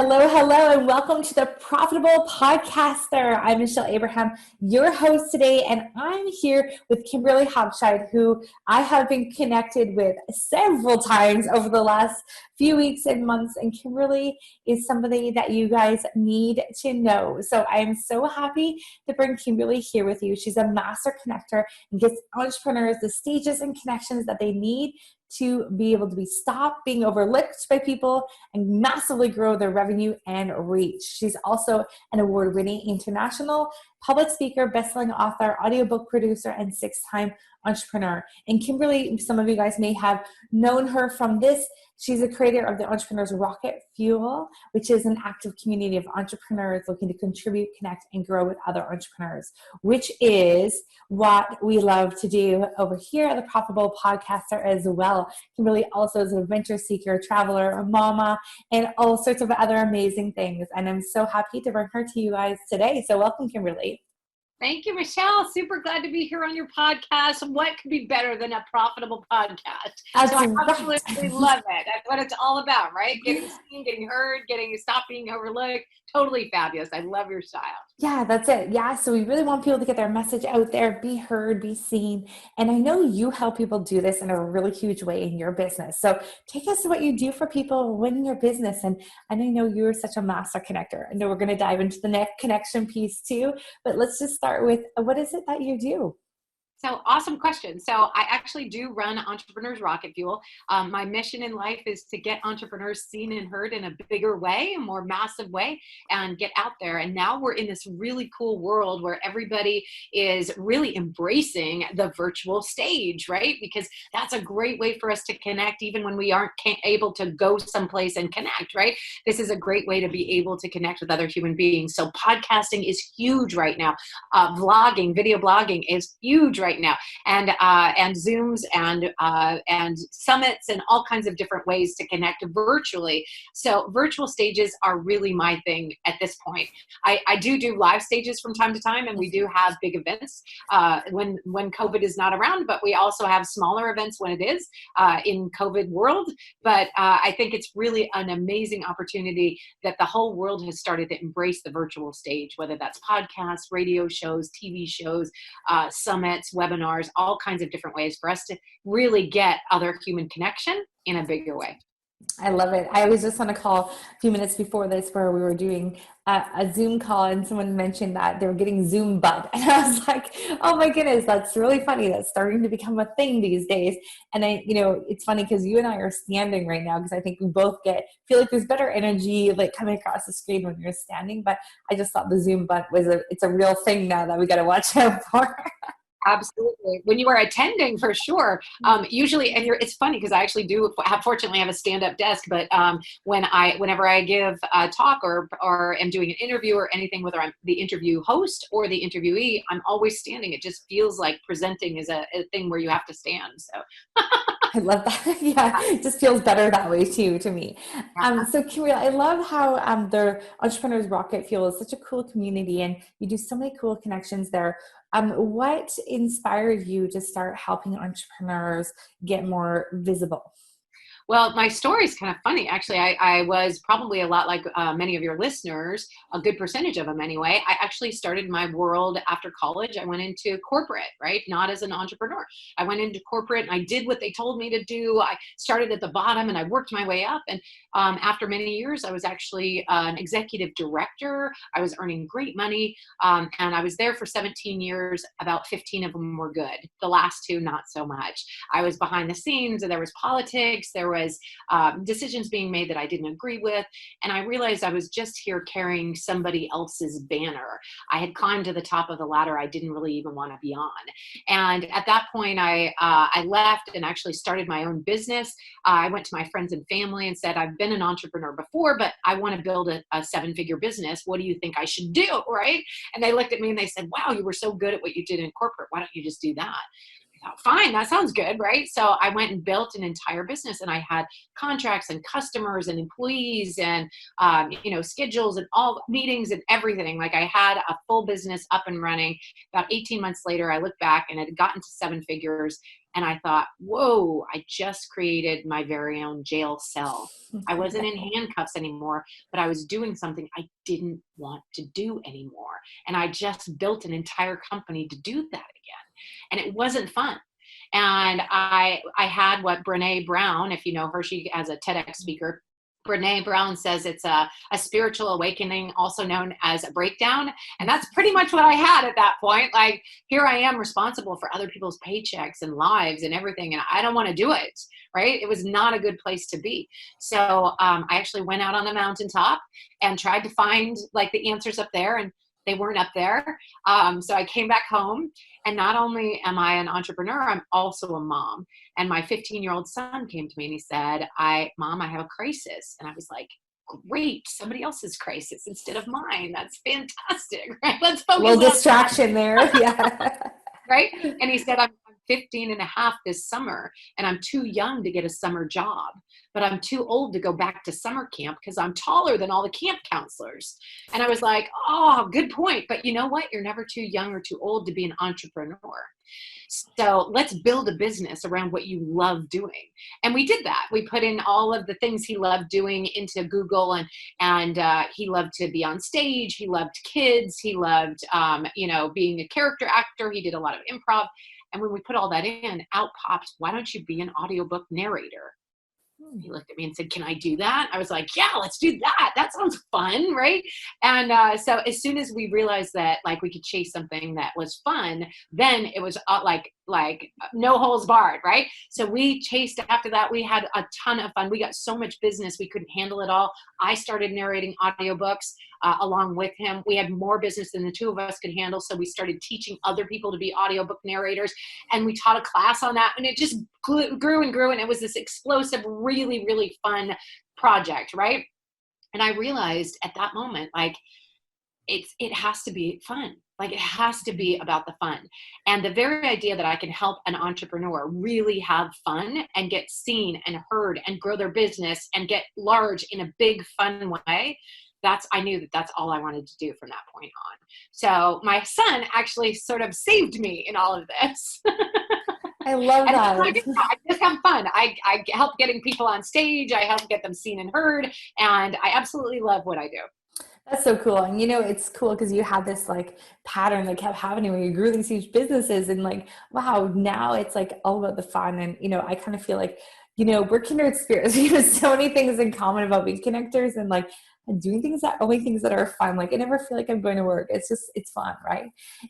Hello, hello, and welcome to the Profitable Podcaster. I'm Michelle Abraham, your host today, and I'm here with Kimberly Hobscheid, who I have been connected with several times over the last few weeks and months, and Kimberly is somebody that you guys need to know. So I'm so happy to bring Kimberly here with you. She's a master connector and gives entrepreneurs the stages and connections that they need to be able to stop being overlooked by people and massively grow their revenue and reach. She's also an award-winning international public speaker, bestselling author, audiobook producer, and 6-time entrepreneur. And Kimberly, some of you guys may have known her from this. She's a creator of the Entrepreneur's Rocket Fuel, which is an active community of entrepreneurs looking to contribute, connect, and grow with other entrepreneurs, which is what we love to do over here at the Profitable Podcaster as well. Kimberly also is an adventure seeker, traveler, a mama, and all sorts of other amazing things. And I'm so happy to bring her to you guys today. So welcome, Kimberly. Thank you, Michelle. Super glad to be here on your podcast. What could be better than a profitable podcast? That's so I right. absolutely love it. That's what it's all about, right? Getting seen, getting heard, stop being overlooked. Totally fabulous. I love your style. Yeah, that's it. Yeah, so we really want people to get their message out there, be heard, be seen. And I know you help people do this in a really huge way in your business. So take us to what you do for people in your business. And I know you're such a master connector. I know we're going to dive into the next connection piece too, but let's just start with what is it that you do? So awesome question. So I actually do run Entrepreneur's Rocket Fuel. My mission in life is to get entrepreneurs seen and heard in a bigger way, a more massive way, and get out there. And now we're in this really cool world where everybody is really embracing the virtual stage, right? Because that's a great way for us to connect even when we aren't able to go someplace and connect, right? This is a great way to be able to connect with other human beings. So podcasting is huge right now. Vlogging, video blogging is huge right now, and Zooms and summits and all kinds of different ways to connect virtually. So virtual stages are really my thing at this point. I do live stages from time to time, and we do have big events when COVID is not around, but we also have smaller events when it is in COVID world. But I think it's really an amazing opportunity that the whole world has started to embrace the virtual stage, whether that's podcasts, radio shows, TV shows, summits, webinars, all kinds of different ways for us to really get other human connection in a bigger way. I love it. I was just on a call a few minutes before this where we were doing a Zoom call, and someone mentioned that they were getting Zoom butt. And I was like, oh my goodness, that's really funny. That's starting to become a thing these days. And it's funny because you and I are standing right now because I think we both feel like there's better energy like coming across the screen when you're standing. But I just thought the Zoom butt it's a real thing now that we got to watch out for. Absolutely. When you are attending, for sure. Usually, and it's funny because I actually fortunately have a stand-up desk, but whenever I give a talk or am doing an interview or anything, whether I'm the interview host or the interviewee, I'm always standing. It just feels like presenting is a thing where you have to stand. So I love that. Yeah, it just feels better that way too to me. So Kimberly, I love how the Entrepreneur's Rocket Fuel is such a cool community, and you do so many cool connections there. What inspired you to start helping entrepreneurs get more visible? Well, my story is kind of funny. Actually, I was probably a lot like many of your listeners, a good percentage of them anyway. I actually started my world after college. I went into corporate, right? Not as an entrepreneur. I went into corporate and I did what they told me to do. I started at the bottom and I worked my way up. And after many years, I was actually an executive director. I was earning great money. And I was there for 17 years. About 15 of them were good. The last 2, not so much. I was behind the scenes. There was politics. There was decisions being made that I didn't agree with. And I realized I was just here carrying somebody else's banner. I had climbed to the top of the ladder I didn't really even want to be on. And at that point, I left and actually started my own business. I went to my friends and family and said, I've been an entrepreneur before, but I want to build a 7-figure business. What do you think I should do? Right? And they looked at me and they said, wow, you were so good at what you did in corporate. Why don't you just do that? Fine, that sounds good, right? So I went and built an entire business, and I had contracts and customers and employees and schedules and all meetings and everything. Like I had a full business up and running. About 18 months later, I looked back and it had gotten to 7 figures. And I thought, whoa, I just created my very own jail cell. I wasn't in handcuffs anymore, but I was doing something I didn't want to do anymore. And I just built an entire company to do that again. And it wasn't fun. And I had what Brene Brown, if you know her, she as a TEDx speaker, Brene Brown says it's a spiritual awakening, also known as a breakdown. And that's pretty much what I had at that point. Like, here I am responsible for other people's paychecks and lives and everything. And I don't want to do it, right? It was not a good place to be. So I actually went out on the mountaintop and tried to find like the answers up there, and they weren't up there. So I came back home, and not only am I an entrepreneur, I'm also a mom. And my 15-year-old son came to me and he said, Mom, I have a crisis. And I was like, great, somebody else's crisis instead of mine. That's fantastic, right? Let's focus A little on distraction there. Yeah. right? And he said, I'm 15 and a half this summer, and I'm too young to get a summer job, but I'm too old to go back to summer camp because I'm taller than all the camp counselors. And I was like, oh, good point. But you know what? You're never too young or too old to be an entrepreneur. So let's build a business around what you love doing. And we did that. We put in all of the things he loved doing into Google, and he loved to be on stage. He loved kids. He loved, being a character actor. He did a lot of improv. And when we put all that in, out popped, why don't you be an audiobook narrator? He looked at me and said, can I do that? I was like, yeah, let's do that. That sounds fun, right? And so as soon as we realized that like we could chase something that was fun, then it was like no holes barred, right? So we chased after that. We had a ton of fun. We got so much business, we couldn't handle it all. I started narrating audiobooks along with him. We had more business than the two of us could handle. So we started teaching other people to be audiobook narrators, and we taught a class on that, and it just grew and grew. And it was this explosive, really, really fun project, right? And I realized at that moment, like, it has to be fun. Like, it has to be about the fun. And the very idea that I can help an entrepreneur really have fun and get seen and heard and grow their business and get large in a big, fun way, I knew that that's all I wanted to do from that point on. So my son actually sort of saved me in all of this. I love And that. I just have fun. I help getting people on stage. I help get them seen and heard. And I absolutely love what I do. That's so cool. And it's cool because you had this like pattern that kept happening when you grew these huge businesses, and like, wow, now it's like all about the fun. And, I kind of feel like, we're kindred spirits. We have so many things in common about being connectors and like doing only things that are fun. Like, I never feel like I'm going to work. It's fun. Right.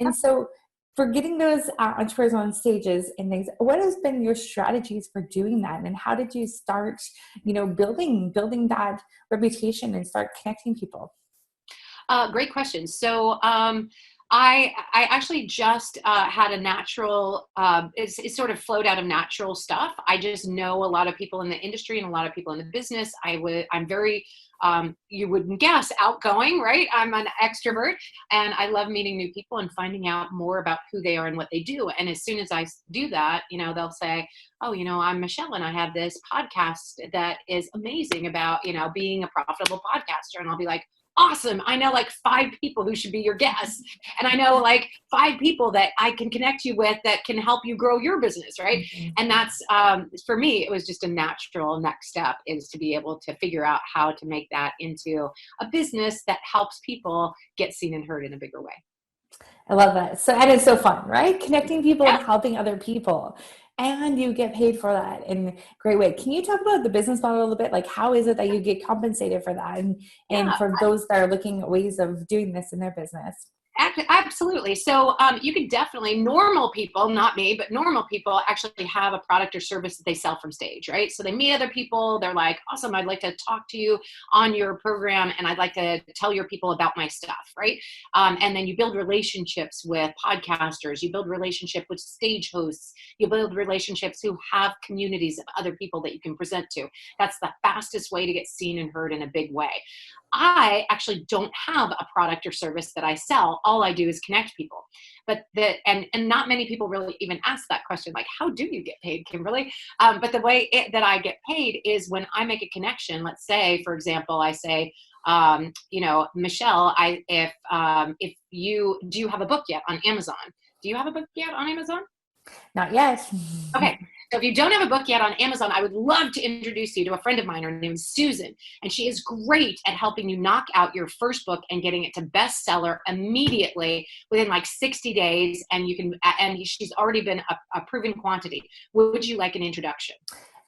And so for getting those entrepreneurs on stages and things, what has been your strategies for doing that? And how did you start, building that reputation and start connecting people? Great question. So I actually just had a natural, it sort of flowed out of natural stuff. I just know a lot of people in the industry and a lot of people in the business. I'm very, you wouldn't guess, outgoing, right? I'm an extrovert, and I love meeting new people and finding out more about who they are and what they do. And as soon as I do that, they'll say, oh, I'm Michelle, and I have this podcast that is amazing about, being a profitable podcaster. And I'll be like, awesome. I know like 5 people who should be your guests. And I know like 5 people that I can connect you with that can help you grow your business. Right. Mm-hmm. And that's, for me, it was just a natural next step, is to be able to figure out how to make that into a business that helps people get seen and heard in a bigger way. I love that. So, and it's so fun, right? Connecting people Yeah. and helping other people. And you get paid for that in a great way. Can you talk about the business model a little bit? Like, how is it that you get compensated for that? And for those that are looking at ways of doing this in their business? Absolutely. So you could definitely, normal people, not me, but normal people actually have a product or service that they sell from stage, right? So they meet other people. They're like, awesome, I'd like to talk to you on your program, and I'd like to tell your people about my stuff, right? And then you build relationships with podcasters. You build relationship with stage hosts. You build relationships who have communities of other people that you can present to. That's the fastest way to get seen and heard in a big way. I actually don't have a product or service that I sell. All I do is connect people. But and not many people really even ask that question, like, how do you get paid, Kimberly? But the way that I get paid is when I make a connection. Let's say, for example, I say, Michelle, if you have a book yet on Amazon? Do you have a book yet on Amazon? Not yet. Okay. So if you don't have a book yet on Amazon, I would love to introduce you to a friend of mine. Her name is Susan, and she is great at helping you knock out your first book and getting it to bestseller immediately within like 60 days. And she's already been a proven quantity. Would you like an introduction?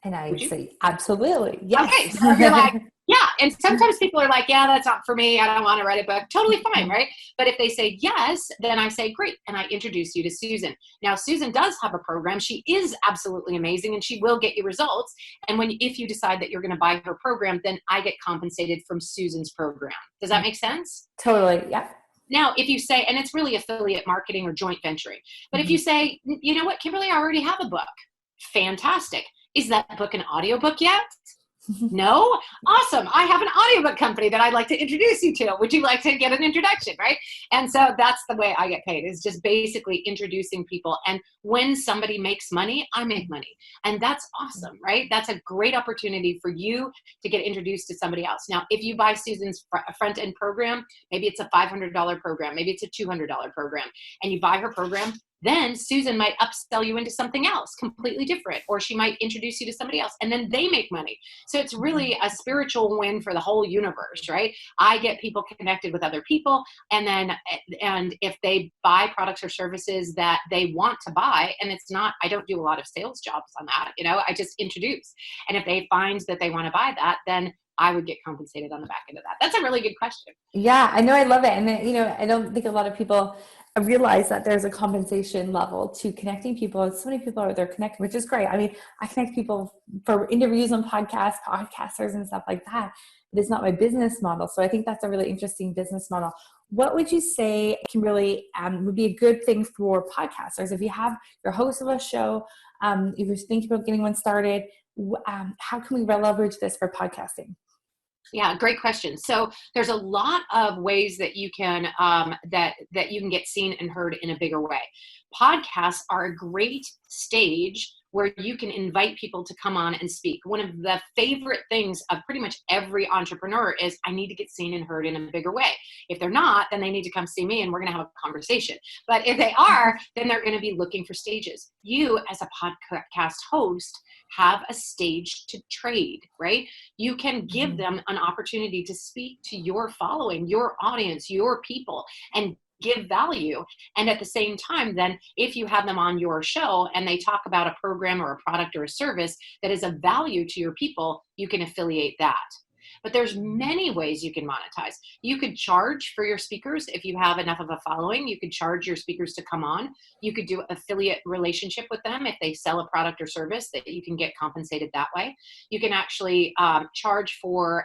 And I Would would you? say, absolutely. Okay, Yes. so you're like, yeah. And sometimes people are like, yeah, that's not for me. I don't want to write a book. Totally fine, right? But if they say yes, then I say, great. And I introduce you to Susan. Now, Susan does have a program. She is absolutely amazing and she will get you results. And if you decide that you're going to buy her program, then I get compensated from Susan's program. Does that make sense? Totally. Yeah. Now, if you say, and it's really affiliate marketing or joint venturing, but if you say, you know what, Kimberly, I already have a book. Fantastic. Is that book an audiobook yet? No? Awesome. I have an audiobook company that I'd like to introduce you to. Would you like to get an introduction, right? And so that's the way I get paid, is just basically introducing people. And when somebody makes money, I make money. And that's awesome, right? That's a great opportunity for you to get introduced to somebody else. Now, if you buy Susan's front-end program, maybe it's a $500 program, maybe it's a $200 program, and you buy her program, then Susan might upsell you into something else completely different, or she might introduce you to somebody else and then they make money. So it's really a spiritual win for the whole universe, right? I get people connected with other people, and if they buy products or services that they want to buy, and I don't do a lot of sales jobs on that, I just introduce. And if they find that they want to buy that, then I would get compensated on the back end of that. That's a really good question. Yeah, I know. I love it. And I don't think a lot of people realize that there's a compensation level to connecting people. So many people are there connected, which is great. I mean, I connect people for interviews on podcasters and stuff like that. But it's not my business model. So I think that's a really interesting business model. What would you say, Kimberly, would be a good thing for podcasters? If you're host of a show, if you're thinking about getting one started, how can we leverage this for podcasting? Yeah, great question. So there's a lot of ways that you can that you can get seen and heard in a bigger way. Podcasts are a great stage where you can invite people to come on and speak. One of the favorite things of pretty much every entrepreneur is, I need to get seen and heard in a bigger way. If they're not, then they need to come see me and we're going to have a conversation. But if they are, then they're going to be looking for stages. You, as a podcast host, have a stage to trade, right? You can give them an opportunity to speak to your following, your audience, your people, and give value. And at the same time, then if you have them on your show and they talk about a program or a product or a service that is of value to your people, you can affiliate that. But there's many ways you can monetize. You could charge for your speakers. If you have enough of a following, you could charge your speakers to come on. You could do affiliate relationship with them if they sell a product or service, that you can get compensated that way. You can actually charge for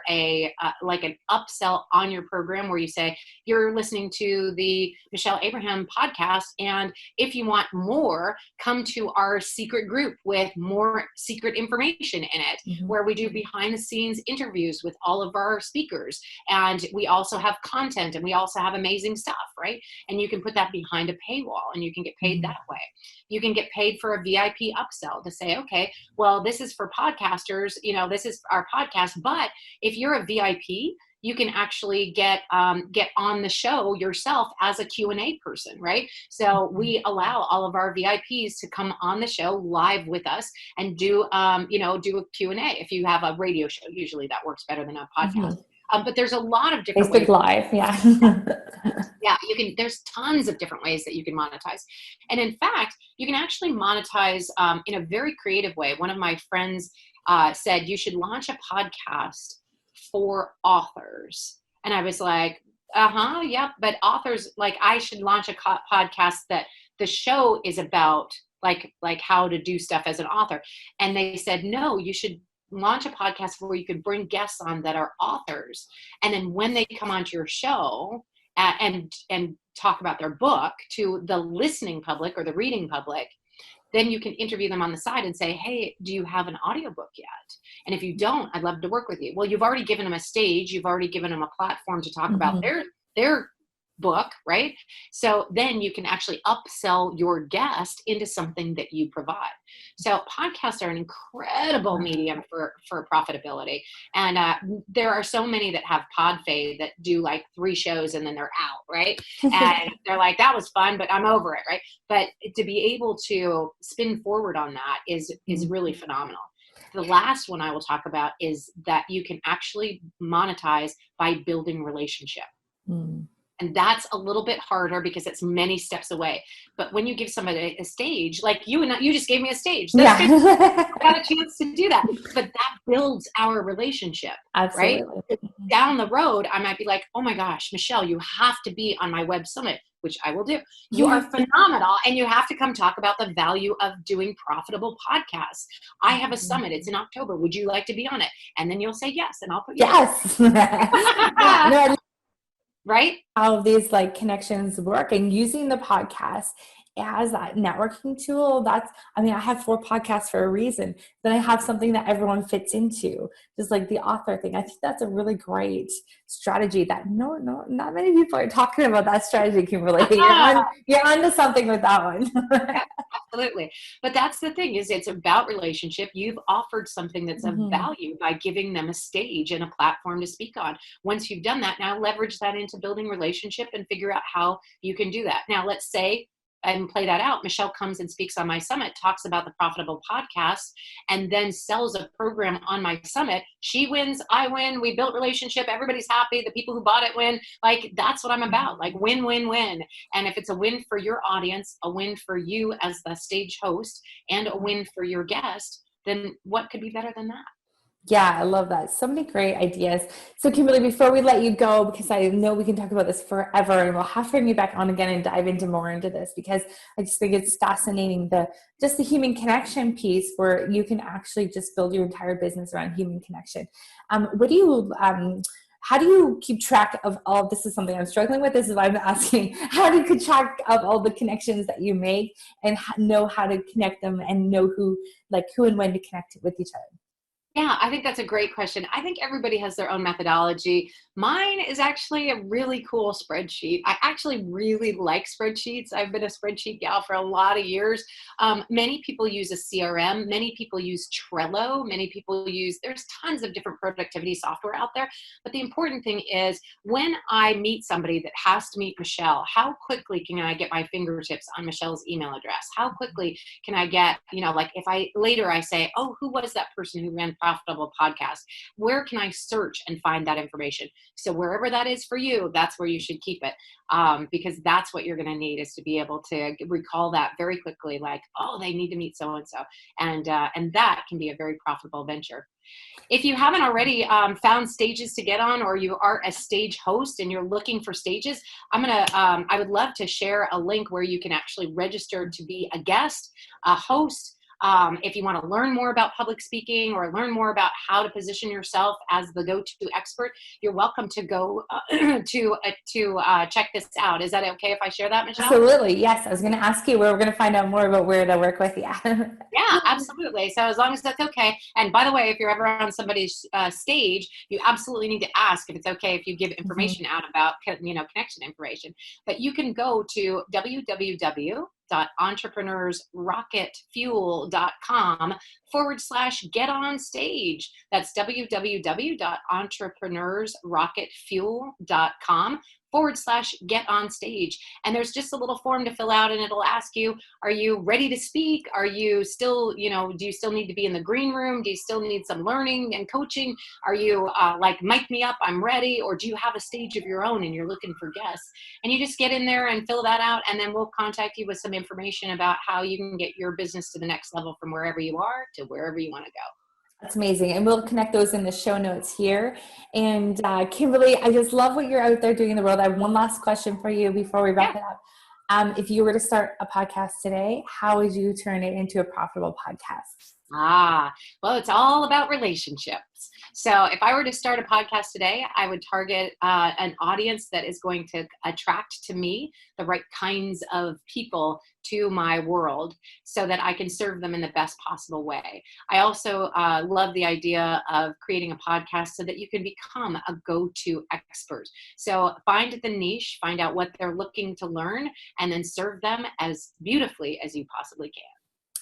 like an upsell on your program, where you say, you're listening to the Michelle Abraham podcast, and if you want more, come to our secret group with more secret information in it, where we do behind the scenes interviews with all of our speakers. And we also have content, and we also have amazing stuff, right? And you can put that behind a paywall and you can get paid that way. You can get paid for a VIP upsell to say, okay, well, this is for podcasters, this is our podcast, but if you're a VIP, you can actually get on the show yourself as a Q&A person, right? So we allow all of our VIPs to come on the show live with us and do a Q&A. If you have a radio show, usually that works better than a podcast. But there's a lot of different ways. Live, yeah. Yeah, there's tons of different ways that you can monetize. And in fact, you can actually monetize in a very creative way. One of my friends said, you should launch a podcast for authors. And I was like, yeah, but authors, like, I should launch a podcast that the show is about like how to do stuff as an author. And they said, no, you should launch a podcast where you can bring guests on that are authors. And then when they come onto your show and talk about their book to the listening public or the reading public, then you can interview them on the side and say, hey, do you have an audiobook yet? And if you don't, I'd love to work with you. Well, you've already given them a stage. You've already given them a platform to talk about their book, right? So then you can actually upsell your guest into something that you provide. So podcasts are an incredible medium for profitability. And there are so many that have PodFade that do like 3 shows and then they're out, right? And they're like, that was fun, but I'm over it, right? But to be able to spin forward on that is really phenomenal. The last one I will talk about is that you can actually monetize by building relationship. Mm. And that's a little bit harder because it's many steps away. But when you give somebody a stage, like you just gave me a stage. That's I got a chance to do that. But that builds our relationship, Absolutely. right? Down the road, I might be like, oh my gosh, Michelle, you have to be on my web summit, which I will do. You are phenomenal. And you have to come talk about the value of doing profitable podcasts. I have a summit. It's in October. Would you like to be on it? And then you'll say yes. And I'll put you Yes. Yeah, no, right? how these like connections work and using the podcast as that networking tool. That's, I mean, I have 4 podcasts for a reason. Then I have something that everyone fits into, just like the author thing. I think that's a really great strategy that not many people are talking about that strategy, Kimberly. You're onto something with that one. Absolutely. But that's the thing, is it's about relationship. You've offered something that's of value by giving them a stage and a platform to speak on. Once you've done that, now leverage that into building relationship and figure out how you can do that. Now, let's say, and play that out, Michelle comes and speaks on my summit, talks about the profitable podcast, and then sells a program on my summit. She wins, I win, we built relationship, everybody's happy, the people who bought it win. Like, that's what I'm about, like win, win, win. And if it's a win for your audience, a win for you as the stage host, and a win for your guest, then what could be better than that? Yeah, I love that. So many great ideas. So Kimberly, before we let you go, because I know we can talk about this forever, and we'll have to bring you back on again and dive into more into this, because I just think it's fascinating, just the human connection piece where you can actually just build your entire business around human connection. How do you keep track of all, this is something I'm struggling with, this is why I'm asking, how do you keep track of all the connections that you make and know how to connect them and know who and when to connect with each other? Yeah, I think that's a great question. I think everybody has their own methodology. Mine is actually a really cool spreadsheet. I actually really like spreadsheets. I've been a spreadsheet gal for a lot of years. Many people use a CRM. Many people use Trello. Many people there's tons of different productivity software out there. But the important thing is, when I meet somebody that has to meet Michelle, how quickly can I get my fingertips on Michelle's email address? How quickly can I get, like if I say, oh, who was that person who ran Profitable Podcast? Where can I search and find that information? So wherever that is for you, that's where you should keep it, because that's what you're going to need, is to be able to recall that very quickly, like, oh, they need to meet so-and-so. And that can be a very profitable venture. If you haven't already found stages to get on, or you are a stage host and you're looking for stages, I would love to share a link where you can actually register to be a guest, a host. If you want to learn more about public speaking or learn more about how to position yourself as the go-to expert, you're welcome to go to check this out. Is that okay if I share that, Michelle? Absolutely. Yes. I was going to ask you where we're going to find out more about where to work with you. Yeah, absolutely. So as long as that's okay. And by the way, if you're ever on somebody's stage, you absolutely need to ask if it's okay if you give information out about, connection information. But you can go to www.entrepreneursrocketfuel.com/get on stage. That's www.entrepreneursrocketfuel.com/get on stage. And there's just a little form to fill out, and it'll ask you, are you ready to speak? Are you still, do you still need to be in the green room? Do you still need some learning and coaching? Are you like, mic me up, I'm ready? Or do you have a stage of your own and you're looking for guests? And you just get in there and fill that out, and then we'll contact you with some information about how you can get your business to the next level from wherever you are to wherever you want to go. That's amazing. And we'll connect those in the show notes here. And Kimberly, I just love what you're out there doing in the world. I have one last question for you before we wrap it up. If you were to start a podcast today, how would you turn it into a profitable podcast? Well, it's all about relationships. So if I were to start a podcast today, I would target an audience that is going to attract to me the right kinds of people to my world so that I can serve them in the best possible way. I also love the idea of creating a podcast so that you can become a go-to expert. So find the niche, find out what they're looking to learn, and then serve them as beautifully as you possibly can.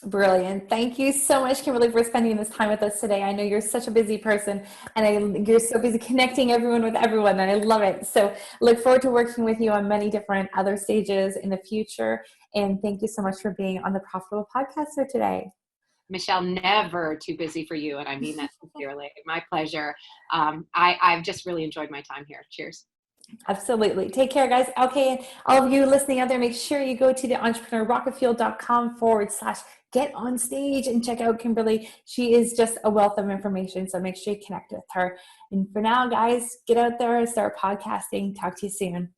Brilliant. Thank you so much, Kimberly, for spending this time with us today. I know you're such a busy person, and you're so busy connecting everyone with everyone, and I love it. So look forward to working with you on many different other stages in the future. And thank you so much for being on the Profitable Podcaster today. Michelle, never too busy for you. And I mean that sincerely. My pleasure. I've just really enjoyed my time here. Cheers. Absolutely. Take care, guys. Okay. And all of you listening out there, make sure you go to the entrepreneurrocketfuel.com/get on stage and check out Kimberly. She is just a wealth of information. So make sure you connect with her. And for now, guys, get out there and start podcasting. Talk to you soon.